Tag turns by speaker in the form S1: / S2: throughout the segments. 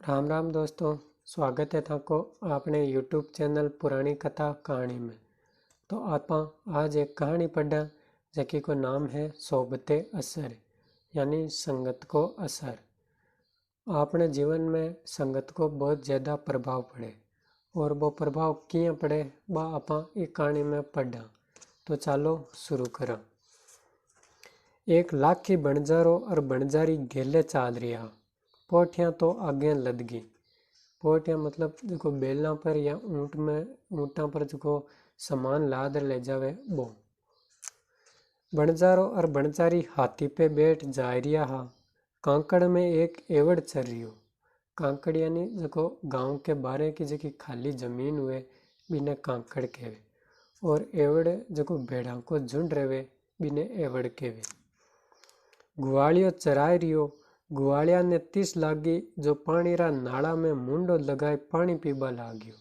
S1: राम राम दोस्तों, स्वागत है थाको आपने यूट्यूब चैनल पुरानी कथा कहानी में। तो आप आज एक कहानी पढ़ा जकी को नाम है सोबते असर यानी संगत को असर। आपने जीवन में संगत को बहुत ज़्यादा प्रभाव पड़े और वो प्रभाव किए पड़े बा आप कहानी में पढ़ा। तो चलो शुरू करा। एक लाखी बणजारो और बणजारी गेले चाल रिया। पोठियाँ तो आगे लदगी। पोठियाँ मतलब जो बेलना पर या ऊँटा पर जो सामान लाद ले जावे वो। बणजारो और बणजारी हाथी पे बैठ जा रिया हा। कांकड़ में एक एवड़ चर रियो। कांकड़ यानी जो गांव के बारे की जो खाली जमीन हुए बिने कांकड़ कहवे और एवड़ जो भेड़ा को झुंड रहे बिने एवड़ कहवे। गुवालियो चराय रियो। गुवालिया ने तीस लागी जो पानी रा नाड़ा में मुंडो लगाए पानी पीबा लाग्यो।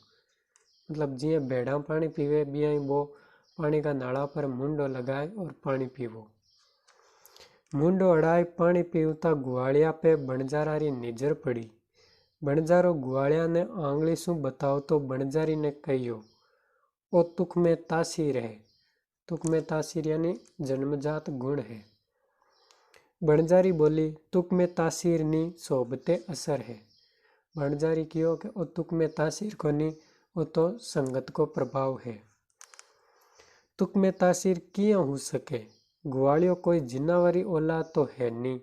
S1: मतलब जिये भेड़ा पानी पीवे बिया वो पानी का नाड़ा पर मुंडो लगाए और पानी पीवो। मुंडो अड़ाई पानी पीवता गुवालिया पे बणजारा री नजर पड़ी। बणजारो गुवालिया ने आंगली सु बताओ तो बणजारी ने कहियो ओ तुख में तासीर है। तुख में तासीर यानी जन्मजात गुण है। बणजारी बोली तुक में तासीर नी सोबते असर है। बणजारी कियो कि ओ तुक में तासीर को नी वो तो संगत को प्रभाव है। तुक में तासीर किया हो सके। गुवालियो कोई जिन्नावरी औलाद तो है नी।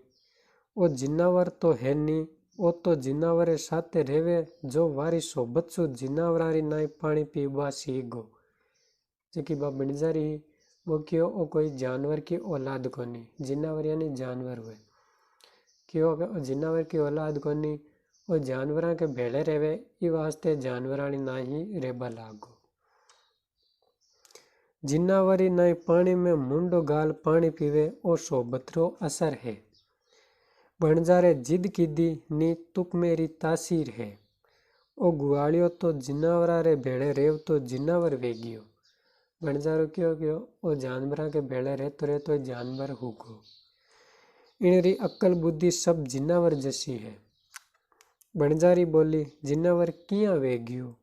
S1: ओ जिन्नावर तो है नी। ओ तो जिन्नावरे साथे रेवे जो वारी सोबत सु जिन्नावरारी नाई पानी पीवा सीख गो। जबकि बा बणजारी वो क्यों ओ कोई जानवर की औलाद कोनी। जिन्नावर यानी जानवर हुए क्यों जिन्नावर की औलाद कोनी वो जानवरां के भेड़े रेवे ई वास्ते जानवरानी ना ही रेबा लागो। जिन्नावरी नाई पानी में मुंडो गाल पानी पीवे ओ सोबतरो असर है। बणजारे जिद कीधी नी तुक मेरी तासीर है। ओ गुआलियो तो जिन्नावरा रे भेड़े रेव तो जिन्नावर वेगियो। बणजारो क्यों ओ जानवरां के भेड़े रे तो जानवर हुको। इनरी अक्ल बुद्धि सब जिन्नावर जैसी है। बणजारी बोली जिन्नावर किया वेगियो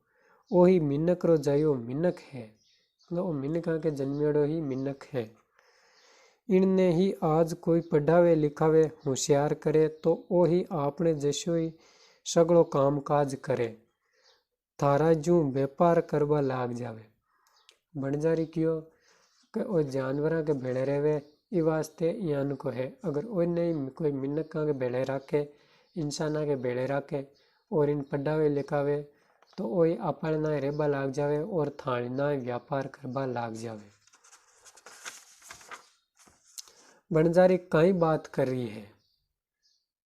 S1: ओही मिनक रो जायो मिनक है। मतलब वो मिनका के जन्मेड़ो ही मिनक है। इनने ही आज कोई पढ़ावे लिखावे होशियार करे तो ओही आपने जैसो ही सगड़ो काम काज करे। थारा जू व्यापार करवा लाग जावे। बणजारी क्यों कि ओ जानवरां के भेड़े रेवे ई वास्ते यान को है। अगर ओ नहीं कोई मिनका के भेड़े राखे इंसाना के भेड़े राखे और इन पढ़ावे लिखावे तो वही अपने ना रेबा लाग जावे और थाने ना व्यापार करबा लाग जावे। बणजारी कई बात कर रही है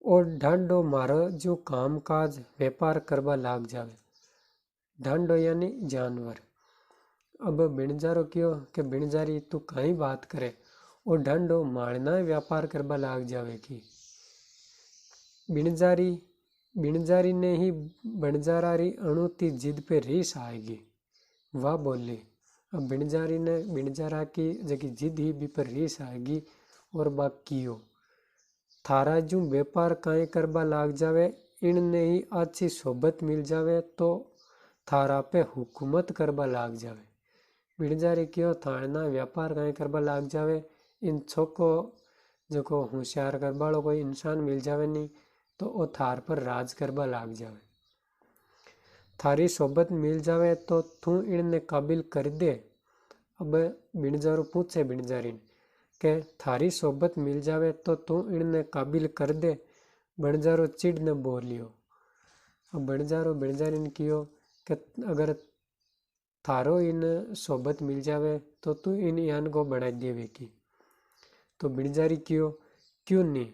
S1: और ढांडो मारो जो काम काज व्यापार करबा लाग जावे। ढांडो यानी जानवर। अब बिणजारो क्यों कि बिणजारी तू कई बात करे और ढांडो मारना व्यापार करबा लाग जावे की। बिणजारी ने ही बणजारा री अणुती जिद पे रीस आएगी। वाह बोली। अब बिणजारी ने बिणजारा की जगी जिद ही भी पर रीस आएगी और बाकियो थारा जू व्यापार काई करबा लाग जावे इनने ही अच्छी सोबत मिल जावे तो थारा पे हुकूमत करबा लाग जावे। बिणजारी क्यों थाना व्यापार काई करबा लाग जावे इन छोको जो होशियार करबाड़ो कोई इंसान मिल जावे नहीं तो वो थार पर राज करबा लाग जावे। थारी सोबत मिल जावे तो तू इनने काबिल कर दे। अब बिणजारो पूछे बिणजारी के थारी सोबत मिल जावे तो तू इनने काबिल कर दे। बणजारो चिड़ ने बोलियो। अब बणजारो बिणजारी ने कियो कि अगर थारो इन सोबत मिल जावे तो तू इन यान को बना देवे की। तो बिणजारी क्यों नहीं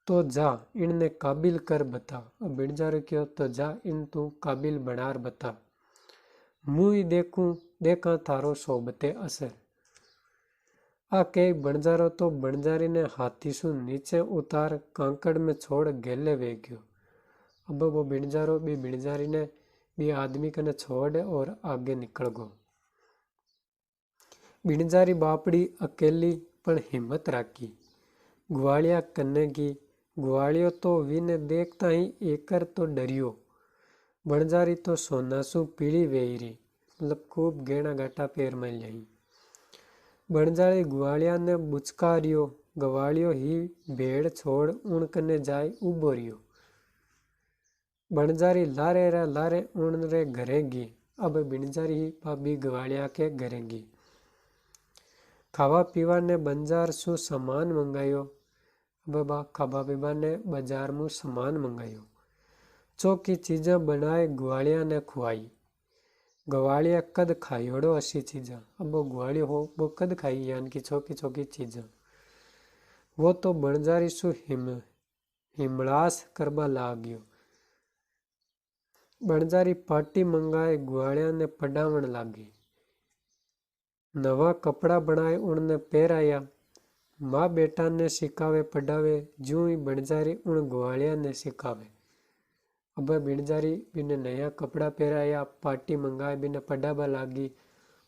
S1: तो जा इनने काबिल कर बता। अब बिणजारो क्यों तो जा इन तू काबिल बनार बता। मुई देखा थारो सोबते असर। आ के बणजारो तो बणजारी ने हाथी सु नीचे उतार कांकड़ में छोड़ गेले वे गयो। अब वो बिणजारो भी बिणजारी ने भी आदमी कने छोड़ और आगे निकल गो। बिणजारी बापड़ी अकेली पण हिम्मत राखी। ग्वालिया कन्ने की ग्वालियो तो वीने देखता ही एकर तो डरियो। बणजारी तो सोनासू पीली वेरी, मतलब खूब गेणा गाटा पैर में ली। बणजारी ग्वालिया ने बुचकारियो। ग्वालियो ही भेड़ छोड़ उन कने जाय उबो रियो। बणजारी लारे उन रे घरे गी। अब बिणजारी ही भाभी ग्वालिया के घरे गी। खावा पीवा ने बंजार सु सामान मंगायो। अब खावा पीवा ने बाजार मु सामान मंगायो। चौकी चीजा बनाए ग्वालिया ने खुआई। ग्वालिया कद खायोड़ो असी चीजा। अब वो ग्वालियो हो वो कद खाई, यानी कि चौकी चौकी चीजा। वो तो बणजारी सु हिमड़ास करबा लाग्यो। बणजारी पाटी मंगाए ग्वालिया ने पढ़ावण लागी। नवा कपड़ा बनाए उनने पहराया। माँ बेटा ने सिखावे पढ़ावे, ज्यों ही बणजारी उन ग्वालिया ने सिखावे। अब बिणजारी बिने नया कपड़ा पहराया, पाटी मंगाए बिने पढ़ावा लागी।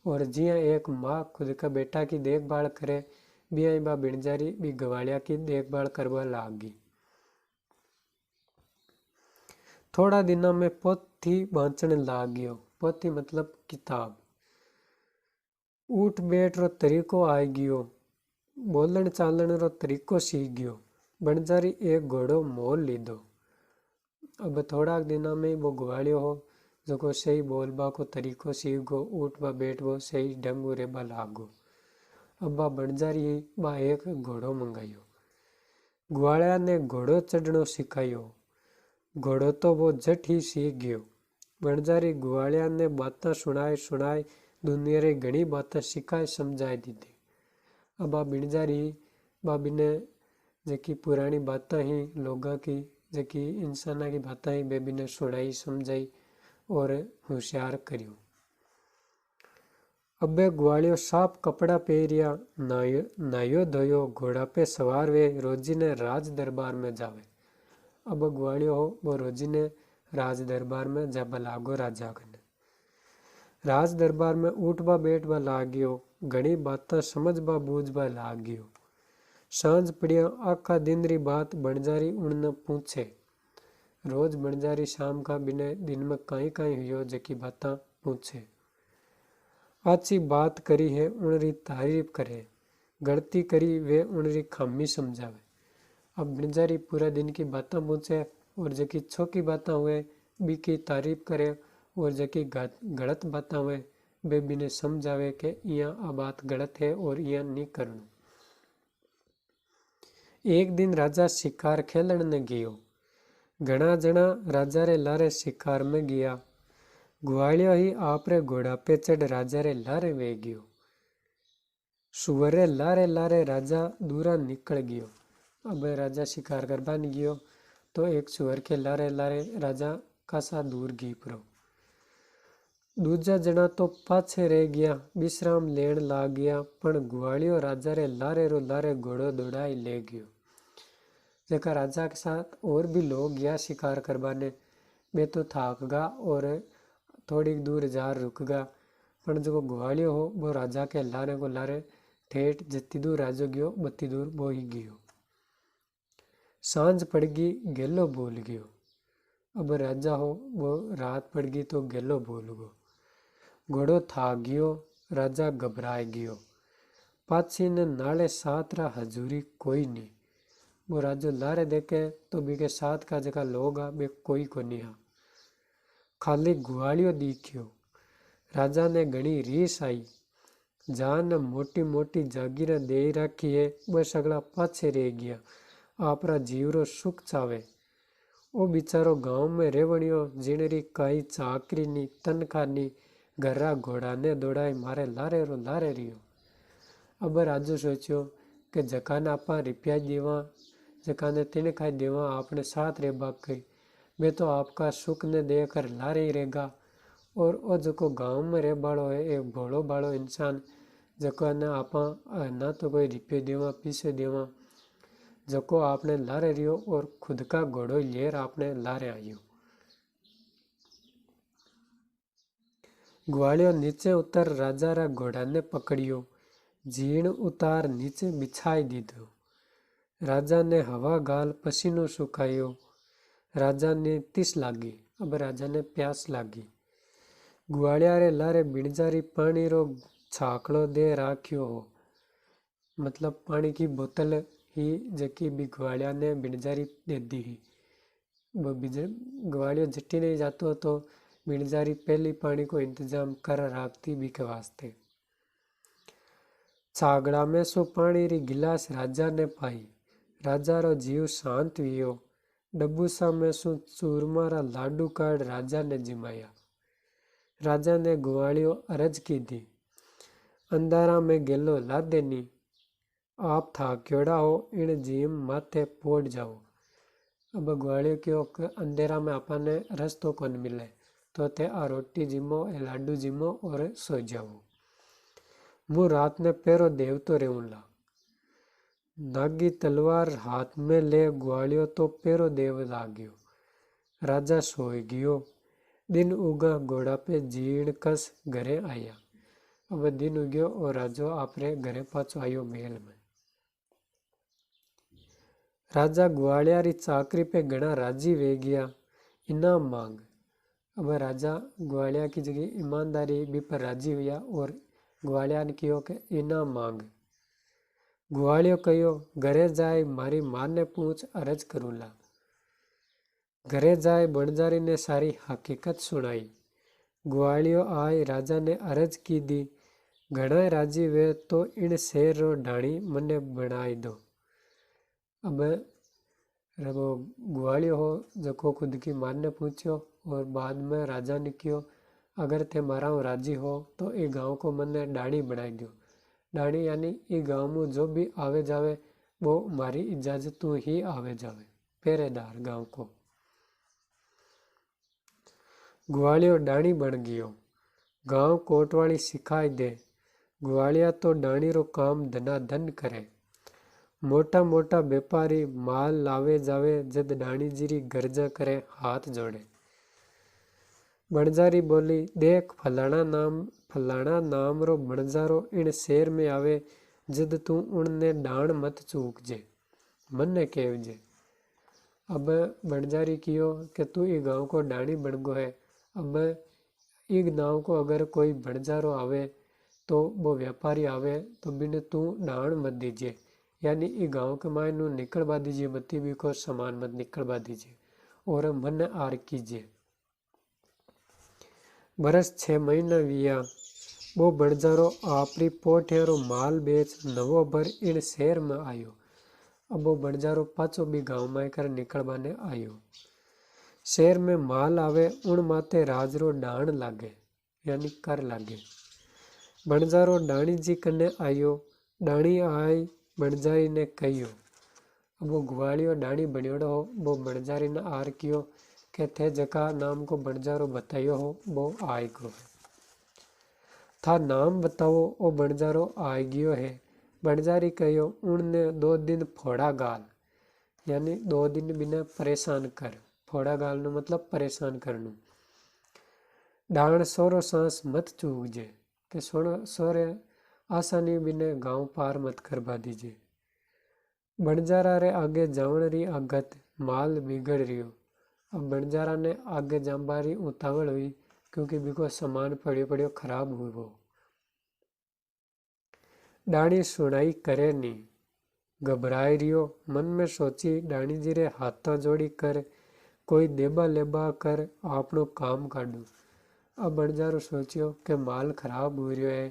S1: और जिया एक माँ खुद का बेटा की देखभाल करे, बिया बा बिणजारी भी ग्वालिया की देखभाल करवा लागी। थोड़ा दिना में पोथी बांचने लाग्यो। पोथी मतलब किताब। उठ बैठ रो तरीको आ गयो। बोलन चालन रो तरीको सीख गयो। बणजारी एक घोड़ो मोल लीधो। अब थोड़ा दिना में वो ग्वालियो हो जो सही बोलबा को तरीको सीख गो, उठबा बैठबो सही ढंग रेबा लागो। अब बा बणजारी बा एक घोड़ो मंगायो। ग्वालिया ने घोड़ो चढ़नो सिखायो। घोड़ो तो वो झट ही सीख गयो। बणजारी ग्वालिया ने बातें सुनाए दुनिया रे घणी बातें सिखाए समझाए दीधी। अब आ बिणजारी बाबी ने जकी पुरानी बातें ही लोगों की जकी इंसाना की बातें ही बेबी ने सुनाई समझाई और होशियार करियो। अबे ग्वालियो साफ कपड़ा पहरिया, नायो धोयो, घोड़ा पे सवार वे रोजी ने राज दरबार में जावे। अब ग्वालियो हो वो रोजी ने राज दरबार में जाबा लागो राजा कने। राज दरबार में उठबा बैठबा लाग्यो, घणी बातें समझबा बूझबा लाग्यो। सांझ पड़िया आखा दिन री बात बणजारी उनने पूछे। रोज बणजारी शाम का बिने दिन में कहीं कहीं हुयो जकी बातें पूछे। अच्छी बात करी है उनरी तारीफ करे, गलती करी वे उनरी खामी समझावे। अब बणजारी पूरा दिन की बातें पूछे और जकी छोकी बातें हुए बी की तारीफ करे और जकी गलत बातें हुए बेबी ने समझावे कि यहाँ आ बात गलत है और यहाँ नहीं करना। एक दिन राजा शिकार खेलन ने गयो। घना जना राजा रे लारे शिकार में गया। ग्वालियो ही आपरे घोड़ा पे चढ़ राजा रे लारे वे गयो। सुवरे लारे लारे राजा दूरा निकल गयो। अब राजा शिकार करबा नहीं गयो तो एक सुअर के लारे लारे राजा कासा दूर गी परो। दूजा जना तो पाछे रह गया, विश्राम लेन लाग गया, पण ग्वालियो राजा रे लारे घोड़ो दौड़ाई ले गयो। जका राजा के साथ और भी लोग गया शिकार करवाने, वे तो थाक गा और थोड़ी दूर जा रुक गा, पण जो ग्वालियो हो वो राजा के लारे को लारे ठेठ जत्ती दूर राजो गयो बत्ती दूर वो ही गयो। सांझ पड़ गई, गेलो बोल गयो। अब राजा हो वो रात पड़ गई तो गेलो बोल गो। घोड़ो था गयो, राजा घबराए गयो। पाछी ने नाले साथ रा हजूरी कोई नहीं। वो राजो लारे देखे तो बी के साथ का जगह लोग आ बे कोई को नहीं हा, खाली ग्वालियो दिख्यो। राजा ने घणी रीस आई। जान मोटी मोटी जागीर दे राखी है, बस अगला पाछे रह गया, आपरा जीवरो सुख चावे। ओ बिचारो गांव में रेवणियो जिणरी काई चाकरी नी तनखा नी, घरा घोड़ा ने दौड़ाई मारे लारे रो लारे रियो। अब राजू सोचियो कि जका ने आपा रुपया देवा, जका ने तिनखा देवा आपने साथ रे बाग गई, वे तो आपका सुख ने देकर लारे ही रहेगा। और ओ जको गांव में रह बाड़ो है एक भोलो बाड़ो इंसान, जको ने आपा ना तो कोई रुपये देवा पीछे देवा, जको आपने लारे रियो और खुद का घोड़ो लेर आपने लारे आयो। ग्वालियो नीचे उतर राजा रा घोड़ा ने पकड़ियो, जीण उतार नीचे बिछाई दीधो। राजा ने हवा गाल पसीनो सुखायो। राजा ने तीस लागी। अब राजा ने प्यास लागी। गुआड़िया रे लारे बिणजारी पानी रो छाकड़ो दे राख्यो हो। मतलब पानी की बोतल ही जकी भी गुआड़िया ने बिणजारी दे दी ही। वो गुआड़िया झट्टी नहीं जातो तो बिणजारी पहली पानी को इंतजाम कर राखती भी के वास्ते। छागड़ा में सो पानी री गिलास राजा ने पाई। राजा रो जीव शांत वियो। डब्बूसा में सो चूरमा रा लाडू काढ़ राजा ने जिमाया। राजा ने गुआड़ियो अरज की दी। अंधारा में गेलो ला देनी। आप था क्योड़ा हो इन जीम माथे पोड़ जाओ। अब गुआड़ियो क्यों अंधेरा में आपने रस्तो कौन मिले तो ते आ रोटी जिमो ए लाडू जिमो और सो जाओ। मुँह रात ने पेरो देवतो रेऊला। नागी तलवार हाथ में ले गुआड़ियो तो पेरो देव लाग्यो। राजा सोई गयो। दिन उगा घोड़ा पे जीण कस घरे आया। अब दिन उग्यो और राजो आपरे घरे पाछो आयो महल में। राजा गुआड़िया री चाकरी पे घना राजी वे गया। इनाम मांग। अब राजा गुआड़िया की जगह ईमानदारी भी पर राजी हुआ और गुआड़िया ने कहो कि इनाम मांग। गुआड़ियो कहो घरे जाए मारी मां ने पूछ अरज करूला। घरे जाए बणजारी ने सारी हकीकत सुनाई। गुआड़ियो आए राजा ने अरज की दी। घना राजी वे तो इन शेर रो ढाणी मने बनाई दो। अब वो गुआड़ियो हो जको खुद की मां ने पूछो और बाद में राजा ने कहो अगर थे मारा राजी हो तो ये गांव को मने डाणी बनाई दो। डाणी यानी ये गांव में जो भी आवे जावे वो मारी इजाजत तू ही आवे जावे। पहरेदार गांव को। गुआड़ियो डाणी बन गयो। गांव कोटवाली सिखाई दे। गुआड़िया तो डाणी रो काम धनाधन करे। मोटा मोटा व्यापारी माल लावे जावे जद डाणी जीरी गर्जा करे हाथ जोड़े। बणजारी बोली देख फलाना नाम रो बणजारो इन शहर में आवे जद तू उनने डाण मत चूक जे मन्ने केवजे। अब बणजारी कियो कि तू ई गांव को डाणी बन गो है। अब ई गांव को अगर कोई बणजारो आवे तो वो व्यापारी आवे तो बिन तू डाण मत दीजिए यानी ई गांव के माय नू निकलवा दीजिए मती भी को सामान मत निकलवा दीजिए और मन आर कीजिए। बरस 6 महीना विया। वो बणजारो आपरी पोठियारो माल बेच नवो भर इन शहर में आयो। अब वो बणजारो पाछो भी गांव में कर निकलवाने आयो। शहर में माल आवे उन माते राजरो डाण लागे यानी कर लागे। बणजारो डाणी जी कने आयो। डाणी आई बणजारी ने कहियो। अब वो गुआड़ियो डाणी बनियोड़ो हो वो बणजारी ने आर कियो के थे जका नाम को बणजारो बतायो हो वो आय गयो है। था नाम बताओ ओ बणजारो आय गयो है। बणजारी कहियो उनने 2 दिन फोड़ा गाल यानी 2 दिन बिना परेशान कर। फोड़ा गाल नो मतलब परेशान करनू। डाण सोरो सांस मत चूकजे के सोरे आसानी बिने गांव पार मत करवा दीजिए। बणजारा रे आगे जावण री आगत माल बिगड़ रियो। अब बणजारा ने आगे जांबारी उतावल हुई क्योंकि बिको सामान पड़ियो पड़ियो खराब हुई। डाणी सुनाई करे नी घबराई रियो। मन में सोची डाणी जी रे हाथा जोड़ी कर कोई देबा लेबा कर आपनो काम काढू। अब बणजारो सोचियो कि माल खराब हो रियो है।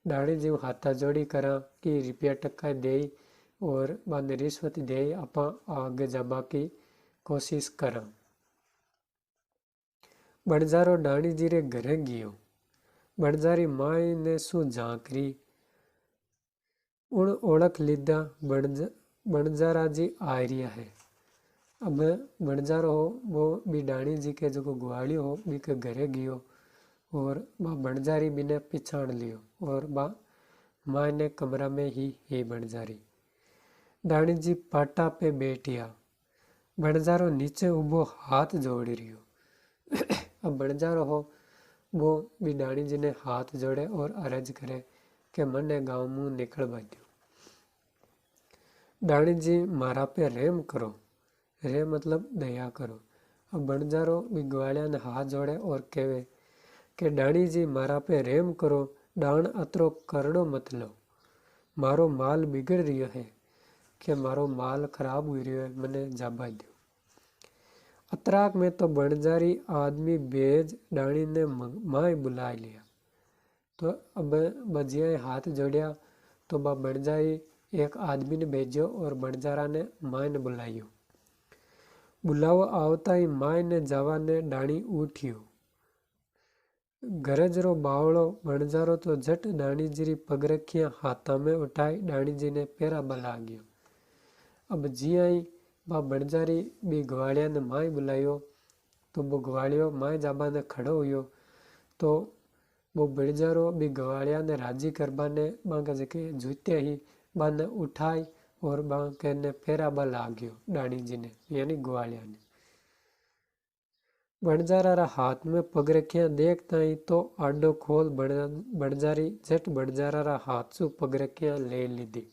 S1: डाणी जी हाथा जोड़ी करा कि रुपया टक्का दे और बाद रिश्वत दे आपा आगे जाबा की कोशिश करा। बणजारो डाणी जी रे घरे गियो। बणजारी माई ने सु झांकरी उन ओळख लीधा बणजारा जी आ रिया है। अब बणजारो हो वो भी डाणी जी के जो गुआड़ियो हो बी के घरे गियो और बा बणजारी भी ने पिछाण लियो और बा माँ ने कमरा में ही बणजारी। डाणी जी पाटा पे बैठिया। बणजारो नीचे उबो हाथ जोड़ रियो। अब बणजारो हो वो भी डाणी जी ने हाथ जोड़े और अरज करे कि मने गांव मुँह निकलवा दो। डाणी जी मारा पे रेम करो। रे मतलब दया करो। अब बणजारो भी ग्वालिया ने हाथ जोड़े और कहे कि डाणी जी मारा पे रेम करो, डाण अतरो करड़ो मत लो। मारो माल बिगड़ रह्यो है कि मारो माल खराब हो रह्यो है, मने जाबा दो। अतराक में तो बणजारी आदमी बेज डाणी ने माय बुला लिया। तो अब बजिया हाथ जोड़िया तो बा बणजारी एक आदमी ने भेजो और बणजारा ने माय ने बुलायो। बुलावा आवता ही माय ने जावा ने डाणी उठियो। गरजरो बावड़ो बणजारो तो झट डाणी जी री पगरखियां हाथा में उठाई डाणी जी ने पेराबा लाग्यो। अब जिया ही बा बणजारी भी ग्वालिया ने माय बुलायो तो वो ग्वालियो माय जाबा ने खड़ो हुयो। तो वो बणजारो भी ग्वालिया ने राजी करबा ने बांका जके जूते ही बाने उठाई और बांके ने पेराबा लाग्यो डाणी जी ने यानी ग्वालिया ने। बणजारा रा हाथ में पगरखियां देखता ही तो आडो खोल बणजारी झट बणजारा रा हाथ सु पगरखियां ले लीधी।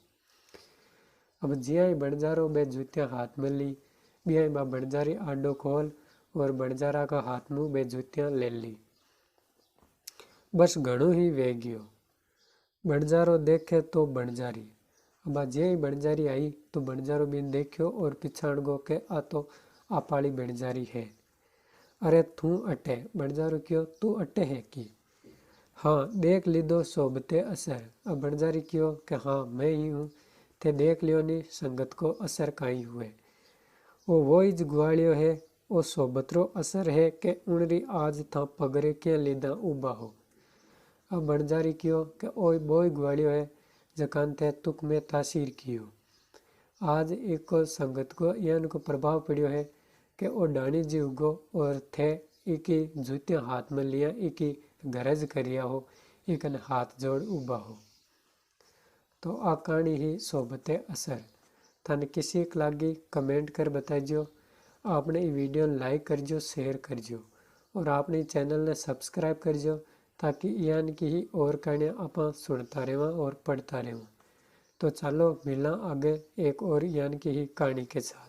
S1: अब जिया ही बणजारो बे जूतियां हाथ में ली, बिया ही बा बणजारी आडो खोल और बणजारा का हाथ में बे जूतियां ले ली। बस घणो ही वे गयो। बणजारो देखे तो बणजारी। अब जे ही बणजारी आई तो बणजारो बिन देखियो और पिछाण गो के आ तो आपाली बणजारी है। अरे तू अटे, बणजारो क्यों तू अटे है की? हाँ देख लीधो सोबते असर। अब बणजारी क्यों कि हाँ मैं ही हूँ। ते देख लियो नी संगत को असर काई हुए। वो ही ग्वालियो है, वो सोबतरो असर है कि उनरी आज था पगरे के लीधा उबा हो। अब बणजारी क्यों कि ओय बोय ग्वालियो है जकान थे तुक में तासीर कियो। आज एक संगत को यान को प्रभाव पड़ियो है कि ओ डाणी जी उगो और थे इकी जूतियां हाथ में लिया इकी गरज करिया हो, इकन हाथ जोड़ उबा हो। तो आ कहानी ही सोबते असर। थाने किसी एक लागी कमेंट कर बताइयो। आपने ये वीडियो लाइक करजो, शेयर करजो और आपने चैनल ने सब्सक्राइब करजो ताकि यान की ही और कहानियाँ आप सुनता रहें और पढ़ता रहें। तो चलो मिलना आगे एक और यान की ही कहानी के साथ।